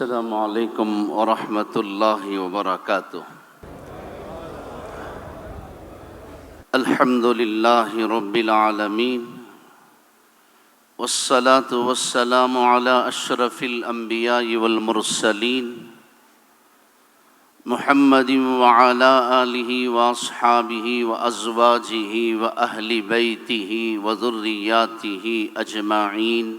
السلام علیکم ورحمۃ اللہ وبرکاتہ۔ الحمد للہ رب العالمین، والصلاة والسلام علی اشرف الانبیاء والمرسلین، محمد وعلی آلہ واصحابہ وازواجہ واہل بیتہ وذریاتہ اجمعین۔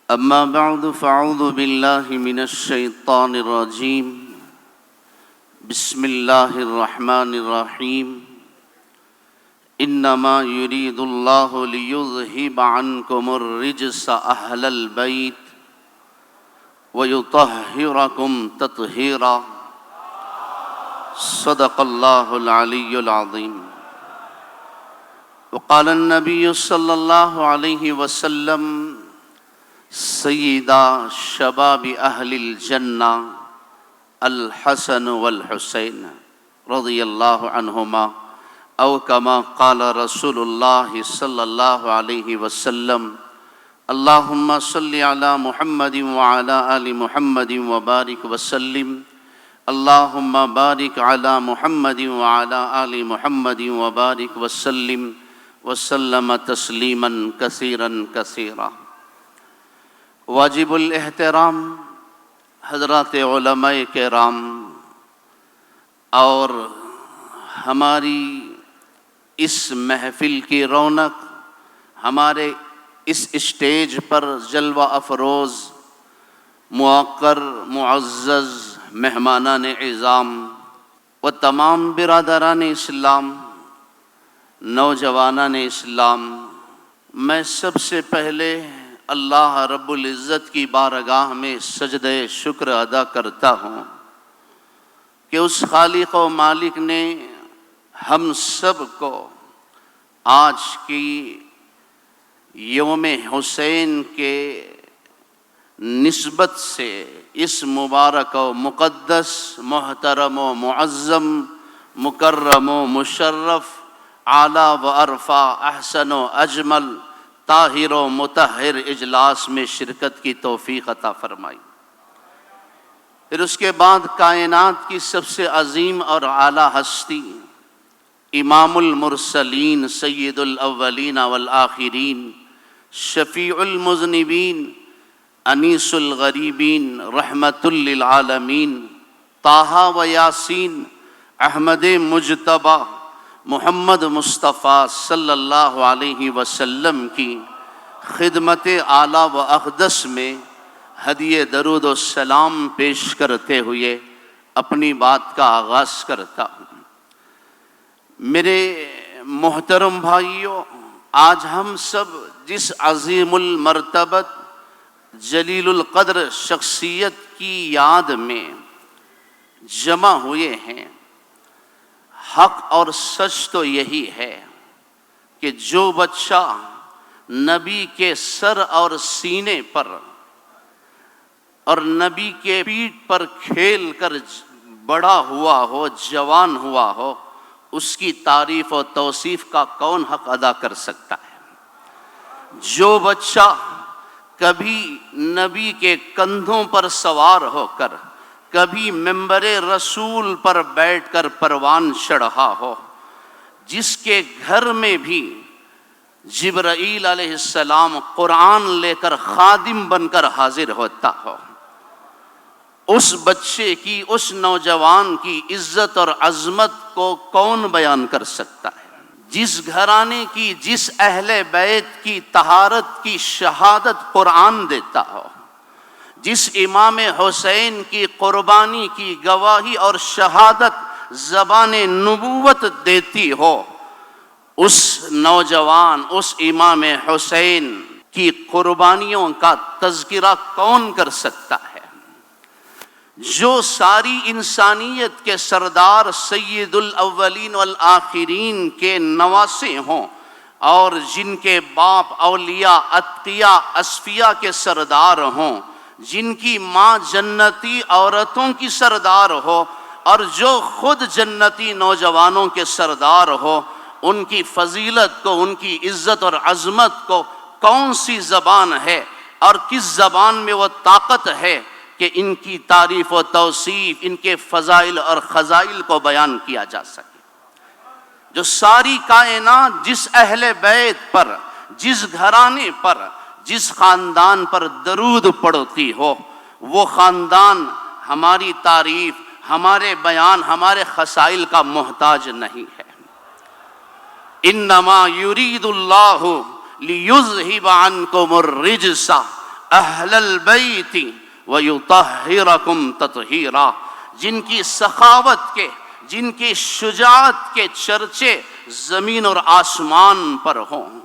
اما بعد فاعوذ باللہ من الشیطان الرجیم، بسم اللہ الرحمن الرحیم۔ انما یرید اللہ لیذہب عنکم الرجس اہل البیت ویطہرکم تطہیرا۔ صدق اللہ العلی العظیم۔ وقال النبی صلی اللہ علیہ وسلم: سیدہ شباب اہل الجنہ الحسن والحسین رضی اللہ عنہما، او کما قال رسول اللہ صلی اللہ علیہ وسلم: اللہم صلی علی محمد وعلی آل محمد وبارک وسلم۔ اللہم بارک علی محمد وعلی آل محمد وبارک وسلم وسلم تسلیما کثیرا کثیرا۔ واجب الاحترام حضرات علماء کرام اور ہماری اس محفل کی رونق، ہمارے اس اسٹیج پر جلوہ افروز موقر معزز مہمانان اعظام و تمام برادران اسلام، نوجوانان اسلام، میں سب سے پہلے اللہ رب العزت کی بارگاہ میں سجدہ شکر ادا کرتا ہوں کہ اس خالق و مالک نے ہم سب کو آج کی یوم حسین کے نسبت سے اس مبارک و مقدس، محترم و معظم، مکرم و مشرف، اعلیٰ و ارفع، احسن و اجمل، طاہر و مطہر اجلاس میں شرکت کی توفیق عطا فرمائی۔ پھر اس کے بعد کائنات کی سب سے عظیم اور اعلیٰ ہستی، امام المرسلین، سید الاولین والآخرین، شفیع المذنبین، انیس الغریبین، رحمت للعالمین، طٰہٰ و یاسین، احمد مجتبیٰ، محمد مصطفیٰ صلی اللہ علیہ وسلم کی خدمت اعلیٰ و اقدس میں ہدیہ درود و سلام پیش کرتے ہوئے اپنی بات کا آغاز کرتا ہوں۔ میرے محترم بھائیوں، آج ہم سب جس عظیم المرتبت، جلیل القدر شخصیت کی یاد میں جمع ہوئے ہیں، حق اور سچ تو یہی ہے کہ جو بچہ نبی کے سر اور سینے پر اور نبی کے پیٹھ پر کھیل کر بڑا ہوا ہو، جوان ہوا ہو، اس کی تعریف و توصیف کا کون حق ادا کر سکتا ہے؟ جو بچہ کبھی نبی کے کندھوں پر سوار ہو کر، کبھی ممبر رسول پر بیٹھ کر پروان چڑھا ہو، جس کے گھر میں بھی جبرائیل علیہ السلام قرآن لے کر خادم بن کر حاضر ہوتا ہو، اس بچے کی، اس نوجوان کی عزت اور عظمت کو کون بیان کر سکتا ہے؟ جس گھرانے کی، جس اہل بیت کی طہارت کی شہادت قرآن دیتا ہو، جس امام حسین کی قربانی کی گواہی اور شہادت زبان نبوت دیتی ہو، اس نوجوان، اس امام حسین کی قربانیوں کا تذکرہ کون کر سکتا ہے؟ جو ساری انسانیت کے سردار، سید الاولین والآخرین کے نواسے ہوں، اور جن کے باپ اولیاء، اتقیاء، اصفیاء کے سردار ہوں، جن کی ماں جنتی عورتوں کی سردار ہو، اور جو خود جنتی نوجوانوں کے سردار ہو، ان کی فضیلت کو، ان کی عزت اور عظمت کو کون سی زبان ہے اور کس زبان میں وہ طاقت ہے کہ ان کی تعریف و توصیف، ان کے فضائل اور خزائل کو بیان کیا جا سکے۔ جو ساری کائنات جس اہل بیت پر، جس گھرانے پر، جس خاندان پر درود پڑھتی ہو، وہ خاندان ہماری تعریف، ہمارے بیان، ہمارے خصائل کا محتاج نہیں ہے۔ انما یرید اللہ لیذہب عنکم الرجس اہل البیت ویطہرکم تطہیرا، جن کی سخاوت کے، جن کی شجاعت کے چرچے زمین اور آسمان پر ہوں۔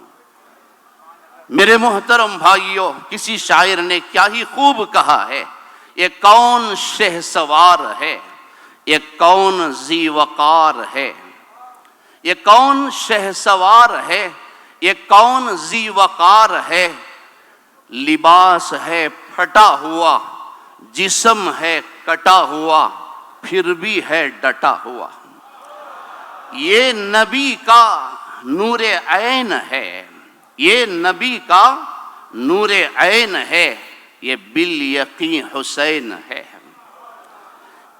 میرے محترم بھائیوں، کسی شاعر نے کیا ہی خوب کہا ہے، یہ کون شہ سوار ہے، یہ کون ذی وقار ہے، یہ کون شہ سوار ہے، یہ کون ذی وقار ہے، لباس ہے پھٹا ہوا، جسم ہے کٹا ہوا، پھر بھی ہے ڈٹا ہوا۔ یہ نبی کا نور عین ہے، یہ نبی کا نور عین ہے، یہ بالیقین حسین ہے۔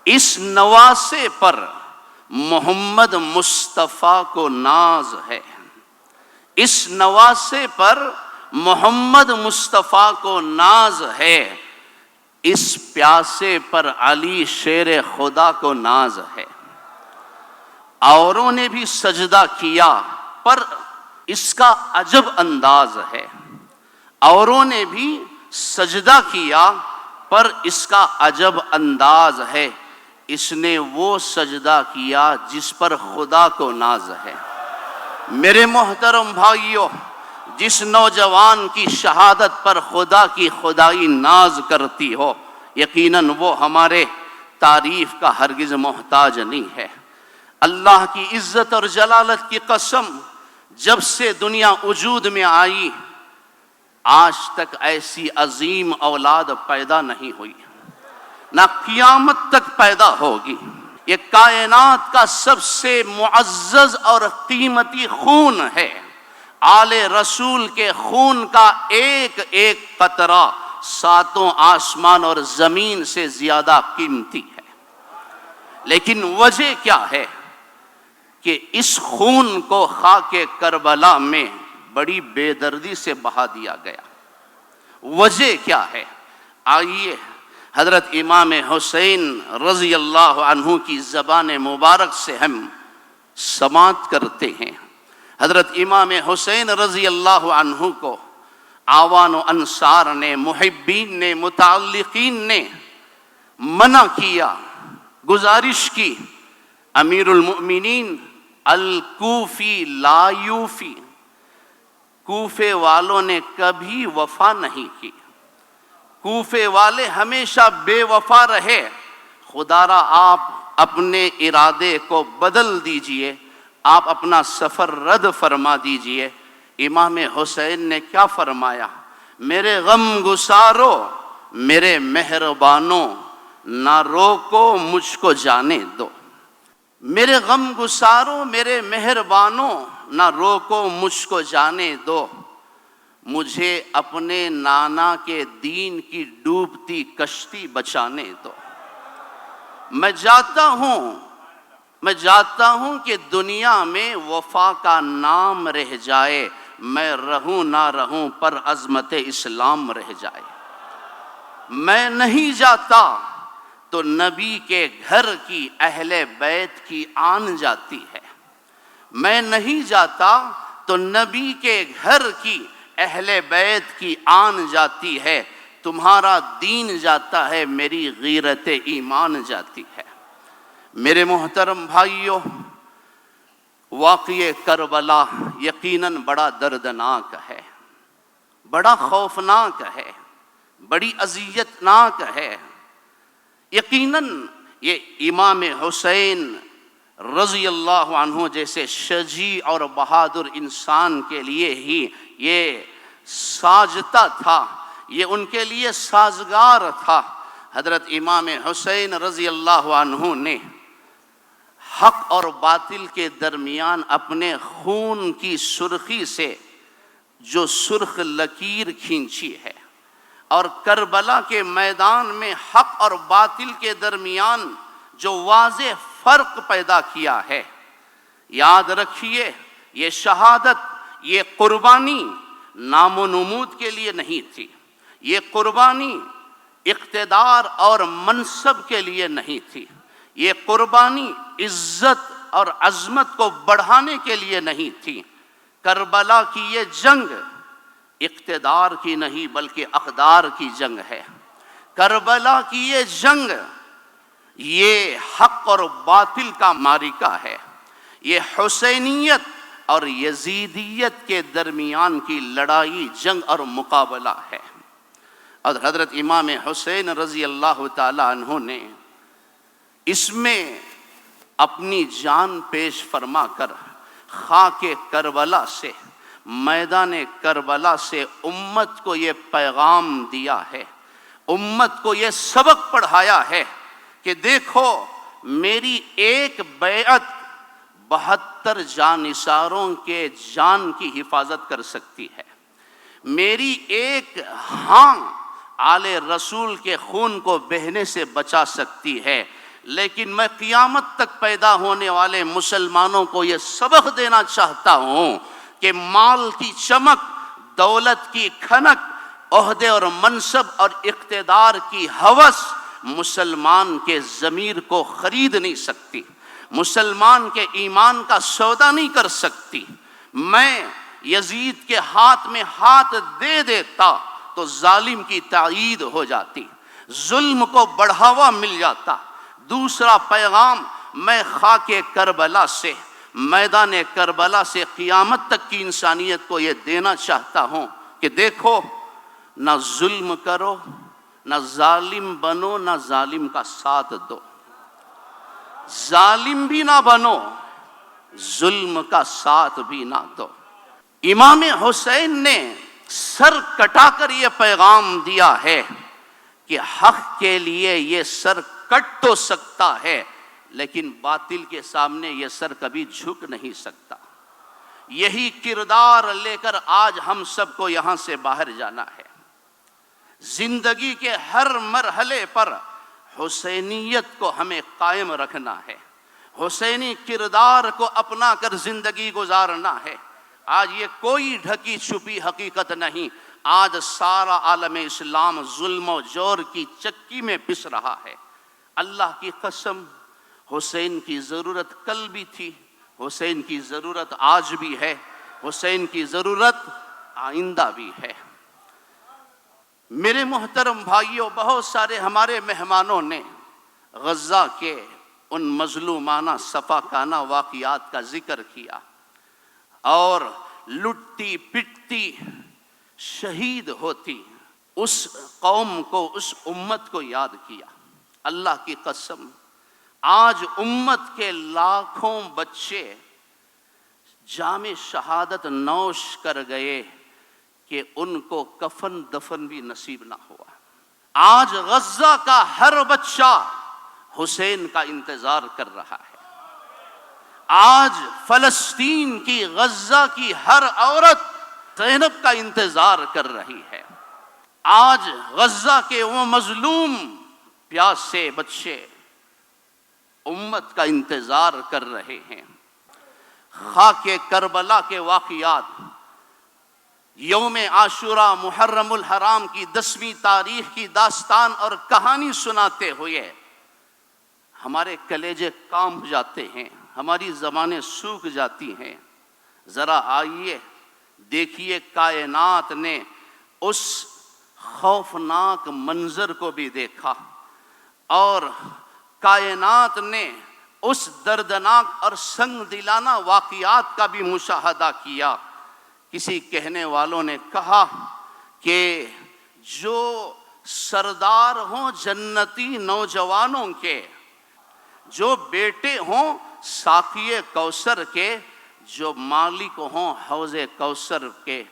اس نواسے پر محمد مصطفیٰ کو ناز ہے، اس نواسے پر محمد مصطفیٰ کو ناز ہے، اس پیاسے پر علی شیر خدا کو ناز ہے۔ اوروں نے بھی سجدہ کیا پر اس کا عجب انداز ہے، اوروں نے بھی سجدہ کیا پر اس کا عجب انداز ہے، اس نے وہ سجدہ کیا جس پر خدا کو ناز ہے۔ میرے محترم بھائیوں، جس نوجوان کی شہادت پر خدا کی خدائی ناز کرتی ہو، یقیناً وہ ہمارے تعریف کا ہرگز محتاج نہیں ہے۔ اللہ کی عزت اور جلالت کی قسم، جب سے دنیا وجود میں آئی آج تک ایسی عظیم اولاد پیدا نہیں ہوئی، نہ قیامت تک پیدا ہوگی۔ یہ کائنات کا سب سے معزز اور قیمتی خون ہے، آل رسول کے خون کا ایک ایک قطرہ ساتوں آسمان اور زمین سے زیادہ قیمتی ہے۔ لیکن وجہ کیا ہے کہ اس خون کو خاک کربلا میں بڑی بے دردی سے بہا دیا گیا؟ وجہ کیا ہے؟ آئیے حضرت امام حسین رضی اللہ عنہ کی زبان مبارک سے ہم سماعت کرتے ہیں۔ حضرت امام حسین رضی اللہ عنہ کو آوان و انصار نے، محبین نے، متعلقین نے منع کیا، گزارش کی، امیر المؤمنین الکوفی لا یوفی، کوفے والوں نے کبھی وفا نہیں کی، کوفے والے ہمیشہ بے وفا رہے، خدا را آپ اپنے ارادے کو بدل دیجئے، آپ اپنا سفر رد فرما دیجئے۔ امام حسین نے کیا فرمایا؟ میرے غم گسارو، میرے مہربانوں، نہ روکو مجھ کو جانے دو۔ میرے غم گسارو، میرے مہربانوں، نہ روکو مجھ کو جانے دو، مجھے اپنے نانا کے دین کی ڈوبتی کشتی بچانے دو۔ میں جاتا ہوں کہ دنیا میں وفا کا نام رہ جائے، میں رہوں نہ رہوں پر عظمت اسلام رہ جائے۔ میں نہیں جاتا تو نبی کے گھر کی اہل بیت کی آن جاتی ہے، میں نہیں جاتا تو نبی کے گھر کی اہل بیت کی آن جاتی ہے، تمہارا دین جاتا ہے، میری غیرت ایمان جاتی ہے۔ میرے محترم بھائیوں، واقعہ کربلا یقیناً بڑا دردناک ہے، بڑا خوفناک ہے، بڑی اذیتناک ہے۔ یقیناً یہ امام حسین رضی اللہ عنہ جیسے شجاع اور بہادر انسان کے لیے ہی یہ ساجتا تھا، یہ ان کے لیے سازگار تھا۔ حضرت امام حسین رضی اللہ عنہ نے حق اور باطل کے درمیان اپنے خون کی سرخی سے جو سرخ لکیر کھینچی ہے، اور کربلا کے میدان میں حق اور باطل کے درمیان جو واضح فرق پیدا کیا ہے۔ یاد رکھیے، یہ شہادت، یہ قربانی نام و نمود کے لیے نہیں تھی، یہ قربانی اقتدار اور منصب کے لیے نہیں تھی، یہ قربانی عزت اور عظمت کو بڑھانے کے لیے نہیں تھی۔ کربلا کی یہ جنگ اقتدار کی نہیں بلکہ اقدار کی جنگ ہے۔ کربلا کی یہ جنگ یہ حق اور باطل کا معرکہ ہے، یہ حسینیت اور یزیدیت کے درمیان کی لڑائی، جنگ اور مقابلہ ہے۔ اور حضرت امام حسین رضی اللہ تعالی عنہ نے اس میں اپنی جان پیش فرما کر خاک کربلا سے، میدان کربلا سے امت کو یہ پیغام دیا ہے، امت کو یہ سبق پڑھایا ہے کہ دیکھو، میری ایک بیعت 72 جانثاروں کے جان کی حفاظت کر سکتی ہے، میری ایک ہاں آل رسول کے خون کو بہنے سے بچا سکتی ہے، لیکن میں قیامت تک پیدا ہونے والے مسلمانوں کو یہ سبق دینا چاہتا ہوں کہ مال کی چمک، دولت کی کھنک، عہدے اور منصب اور اقتدار کی ہوس مسلمان کے ضمیر کو خرید نہیں سکتی، مسلمان کے ایمان کا سودا نہیں کر سکتی۔ میں یزید کے ہاتھ میں ہاتھ دے دیتا تو ظالم کی تائید ہو جاتی، ظلم کو بڑھاوا مل جاتا۔ دوسرا پیغام میں خاک کربلا سے، میدان کربلا سے قیامت تک کی انسانیت کو یہ دینا چاہتا ہوں کہ دیکھو، نہ ظلم کرو، نہ ظالم بنو، نہ ظالم کا ساتھ دو، ظالم بھی نہ بنو، ظلم کا ساتھ بھی نہ دو۔ امام حسین نے سر کٹا کر یہ پیغام دیا ہے کہ حق کے لیے یہ سر کٹ تو سکتا ہے، لیکن باطل کے سامنے یہ سر کبھی جھک نہیں سکتا۔ یہی کردار لے کر آج ہم سب کو یہاں سے باہر جانا ہے۔ زندگی کے ہر مرحلے پر حسینیت کو ہمیں قائم رکھنا ہے، حسینی کردار کو اپنا کر زندگی گزارنا ہے۔ آج یہ کوئی ڈھکی چھپی حقیقت نہیں، آج سارا عالم اسلام ظلم و جور کی چکی میں پس رہا ہے۔ اللہ کی قسم، حسین کی ضرورت کل بھی تھی، حسین کی ضرورت آج بھی ہے، حسین کی ضرورت آئندہ بھی ہے۔ میرے محترم بھائیوں، بہت سارے ہمارے مہمانوں نے غزہ کے ان مظلومانہ صفاقانہ واقعات کا ذکر کیا اور لٹتی پٹتی شہید ہوتی اس قوم کو، اس امت کو یاد کیا۔ اللہ کی قسم، آج امت کے لاکھوں بچے جام شہادت نوش کر گئے کہ ان کو کفن دفن بھی نصیب نہ ہوا۔ آج غزہ کا ہر بچہ حسین کا انتظار کر رہا ہے۔ آج فلسطین کی، غزہ کی ہر عورت زینب کا انتظار کر رہی ہے۔ آج غزہ کے وہ مظلوم پیاسے بچے امت کا انتظار کر رہے ہیں۔ خاک کربلا کے واقعات، یوم عاشوراء محرم الحرام کی 10ویں تاریخ کی داستان اور کہانی سناتے ہوئے ہمارے کلیجے کانپ جاتے ہیں، ہماری زبانیں سوکھ جاتی ہیں۔ ذرا آئیے دیکھیے، کائنات نے اس خوفناک منظر کو بھی دیکھا اور کائنات نے اس دردناک اور سنگ دلانہ واقعات کا بھی مشاہدہ کیا۔ کسی کہنے والوں نے کہا کہ جو سردار ہوں جنتی نوجوانوں کے، جو بیٹے ہوں ساقی کوثر کے، جو مالک ہوں حوض کوثر کے،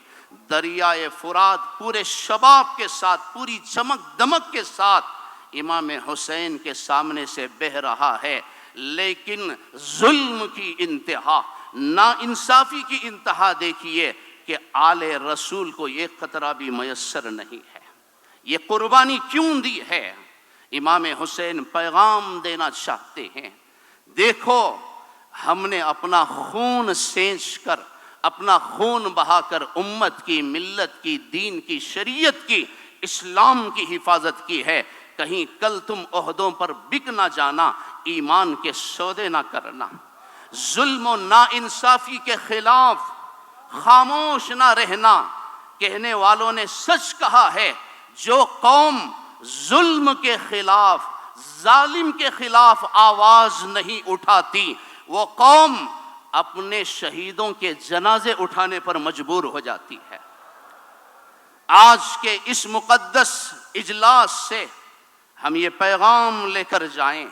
دریائے فرات پورے شباب کے ساتھ، پوری چمک دمک کے ساتھ امام حسین کے سامنے سے بہہ رہا ہے، لیکن ظلم کی انتہا، ناانصافی کی انتہا دیکھیے کہ آل رسول کو یہ قطرہ بھی میسر نہیں ہے۔ یہ قربانی کیوں دی ہے؟ امام حسین پیغام دینا چاہتے ہیں، دیکھو ہم نے اپنا خون سینچ کر، اپنا خون بہا کر امت کی، ملت کی، دین کی، شریعت کی، اسلام کی حفاظت کی ہے، کہیں کل تم عہدوں پر بک نہ جانا، ایمان کے سودے نہ کرنا، ظلم و ناانصافی کے خلاف خاموش نہ رہنا۔ کہنے والوں نے سچ کہا ہے، جو قوم ظلم کے خلاف، ظالم کے خلاف آواز نہیں اٹھاتی، وہ قوم اپنے شہیدوں کے جنازے اٹھانے پر مجبور ہو جاتی ہے۔ آج کے اس مقدس اجلاس سے ہم یہ پیغام لے کر جائیں،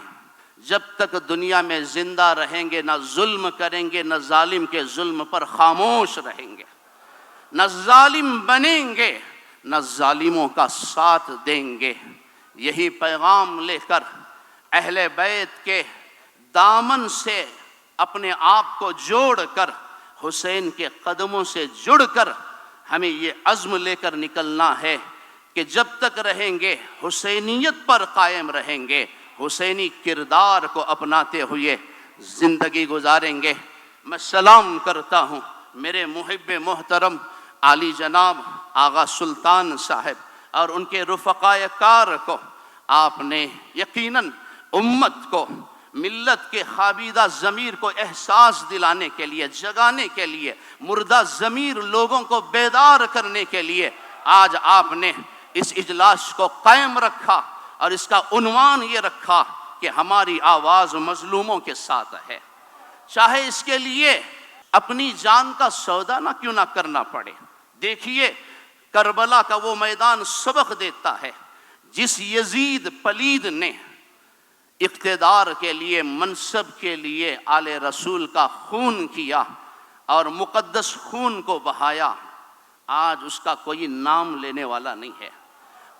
جب تک دنیا میں زندہ رہیں گے نہ ظلم کریں گے، نہ ظالم کے ظلم پر خاموش رہیں گے، نہ ظالم بنیں گے، نہ ظالموں کا ساتھ دیں گے۔ یہی پیغام لے کر اہل بیت کے دامن سے اپنے آپ کو جوڑ کر، حسین کے قدموں سے جڑ کر ہمیں یہ عزم لے کر نکلنا ہے کہ جب تک رہیں گے حسینیت پر قائم رہیں گے، حسینی کردار کو اپناتے ہوئے زندگی گزاریں گے۔ میں سلام کرتا ہوں میرے محب محترم عالی جناب آغا سلطان صاحب اور ان کے رفقائے کار کو۔ آپ نے یقیناً امت کو، ملت کے خوابیدہ ضمیر کو احساس دلانے کے لیے، جگانے کے لیے، مردہ ضمیر لوگوں کو بیدار کرنے کے لیے آج آپ نے اس اجلاس کو قائم رکھا، اور اس کا عنوان یہ رکھا کہ ہماری آواز مظلوموں کے ساتھ ہے، چاہے اس کے لیے اپنی جان کا سودا نہ کیوں نہ کرنا پڑے۔ دیکھیے کربلا کا وہ میدان سبق دیتا ہے، جس یزید پلید نے اقتدار کے لیے، منصب کے لیے آل رسول کا خون کیا اور مقدس خون کو بہایا، آج اس کا کوئی نام لینے والا نہیں ہے۔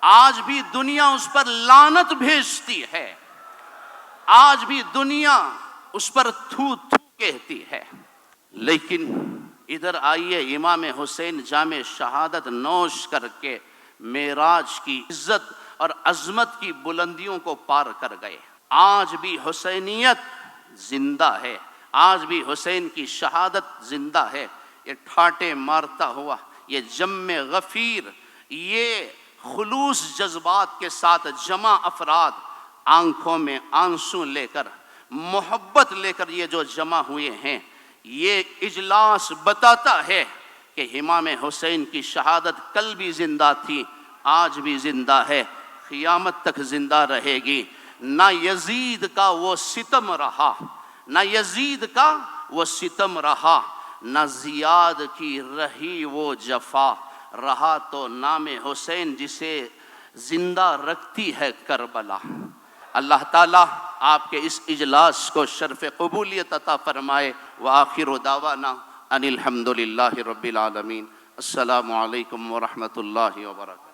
آج بھی دنیا اس پر لعنت بھیجتی ہے، آج بھی دنیا اس پر تھو تھو کہتی ہے۔ لیکن ادھر آئیے، امام حسین جام شہادت نوش کر کے معراج کی عزت اور عظمت کی بلندیوں کو پار کر گئے۔ آج بھی حسینیت زندہ ہے، آج بھی حسین کی شہادت زندہ ہے۔ یہ ٹھاٹے مارتا ہوا، یہ جم غفیر، یہ خلوص جذبات کے ساتھ جمع افراد، آنکھوں میں آنسو لے کر، محبت لے کر یہ جو جمع ہوئے ہیں، یہ اجلاس بتاتا ہے کہ امام حسین کی شہادت کل بھی زندہ تھی، آج بھی زندہ ہے، قیامت تک زندہ رہے گی۔ نہ یزید کا وہ ستم رہا، نہ یزید کا وہ ستم رہا، نہ زیاد کی رہی وہ جفا، رہا تو نام حسین جسے زندہ رکھتی ہے کربلا۔ اللہ تعالیٰ آپ کے اس اجلاس کو شرف قبولیت عطا فرمائے۔ وآخر دعوانا ان الحمد للہ رب العالمین۔ السلام علیکم ورحمۃ اللہ وبرکاتہ۔